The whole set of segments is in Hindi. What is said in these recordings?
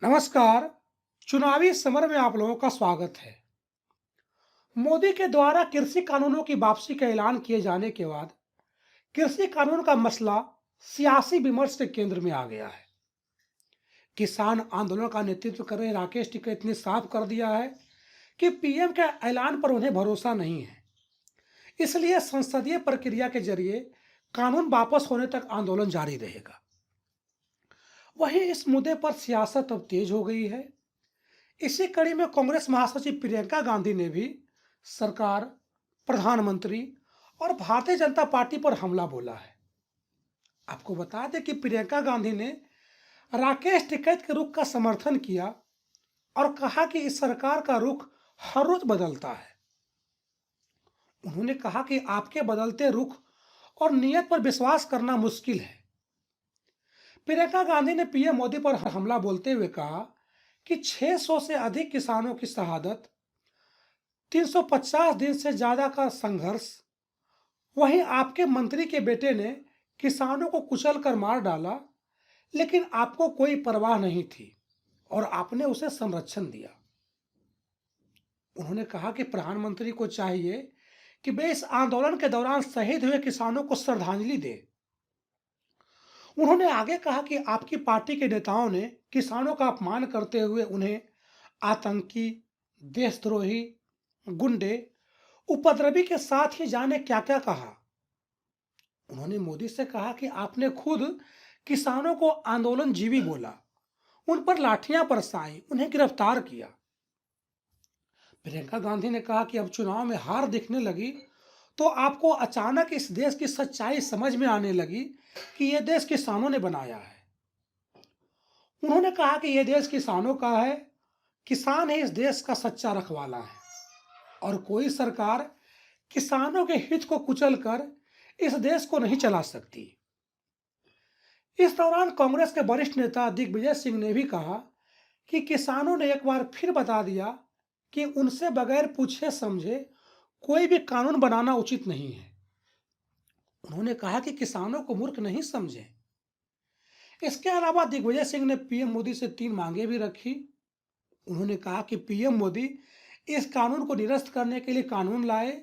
नमस्कार। चुनावी समर में आप लोगों का स्वागत है। मोदी के द्वारा कृषि कानूनों की वापसी का ऐलान किए जाने के बाद कृषि कानून का मसला सियासी विमर्श के केंद्र में आ गया है। किसान आंदोलन का नेतृत्व कर रहे राकेश टिकैत ने साफ कर दिया है कि पीएम के ऐलान पर उन्हें भरोसा नहीं है। इसलिए संसदीय प्रक्रिया के जरिए कानून वापस होने तक आंदोलन जारी रहेगा। वहीं इस मुद्दे पर सियासत अब तेज हो गई है। इसी कड़ी में कांग्रेस महासचिव प्रियंका गांधी ने भी सरकार, प्रधानमंत्री और भारतीय जनता पार्टी पर हमला बोला है। आपको बता दें कि प्रियंका गांधी ने राकेश टिकैत के रुख का समर्थन किया और कहा कि इस सरकार का रुख हर रोज बदलता है। उन्होंने कहा कि आपके बदलते रुख और नियत पर विश्वास करना मुश्किल है। प्रियंका गांधी ने पीएम मोदी पर हमला बोलते हुए कहा कि 600 से अधिक किसानों की शहादत, 350 दिन से ज्यादा का संघर्ष, वहीं आपके मंत्री के बेटे ने किसानों को कुचल कर मार डाला, लेकिन आपको कोई परवाह नहीं थी और आपने उसे संरक्षण दिया। उन्होंने कहा कि प्रधानमंत्री को चाहिए कि वे इस आंदोलन के दौरान शहीद हुए किसानों को श्रद्धांजलि दे। उन्होंने आगे कहा कि आपकी पार्टी के नेताओं ने किसानों का अपमान करते हुए उन्हें आतंकी, देशद्रोही, गुंडे, उपद्रवी के साथ ही जाने क्या क्या कहा। उन्होंने मोदी से कहा कि आपने खुद किसानों को आंदोलनजीवी बोला, उन पर लाठियां बरसाई, उन्हें गिरफ्तार किया। प्रियंका गांधी ने कहा कि अब चुनाव में हार दिखने लगी तो आपको अचानक इस देश की सच्चाई समझ में आने लगी कि यह देश किसानों ने बनाया है। उन्होंने कहा कि यह देश किसानों का है, किसान ही इस देश का सच्चा रखवाला है और कोई सरकार किसानों के हित को कुचलकर इस देश को नहीं चला सकती। इस दौरान कांग्रेस के वरिष्ठ नेता दिग्विजय सिंह ने भी कहा कि किसानों ने एक बार फिर बता दिया कि उनसे बगैर पूछे समझे कोई भी कानून बनाना उचित नहीं है। उन्होंने कहा कि किसानों को मूर्ख नहीं समझें। इसके अलावा दिग्विजय सिंह ने पीएम मोदी से 3 मांगे भी रखी। उन्होंने कहा कि पीएम मोदी इस कानून को निरस्त करने के लिए कानून लाए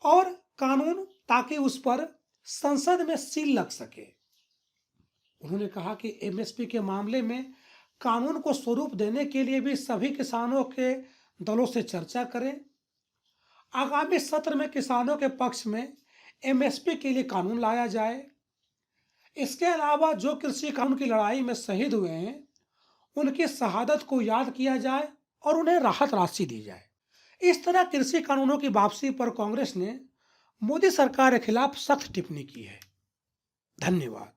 और कानून ताकि उस पर संसद में सील लग सके। उन्होंने कहा कि एमएसपी के मामले में कानून को स्वरूप देने के लिए भी सभी किसानों के दलों से चर्चा करें। आगामी सत्र में किसानों के पक्ष में एमएसपी के लिए कानून लाया जाए। इसके अलावा जो कृषि कानून की लड़ाई में शहीद हुए हैं, उनकी शहादत को याद किया जाए और उन्हें राहत राशि दी जाए। इस तरह कृषि कानूनों की वापसी पर कांग्रेस ने मोदी सरकार के खिलाफ सख्त टिप्पणी की है। धन्यवाद।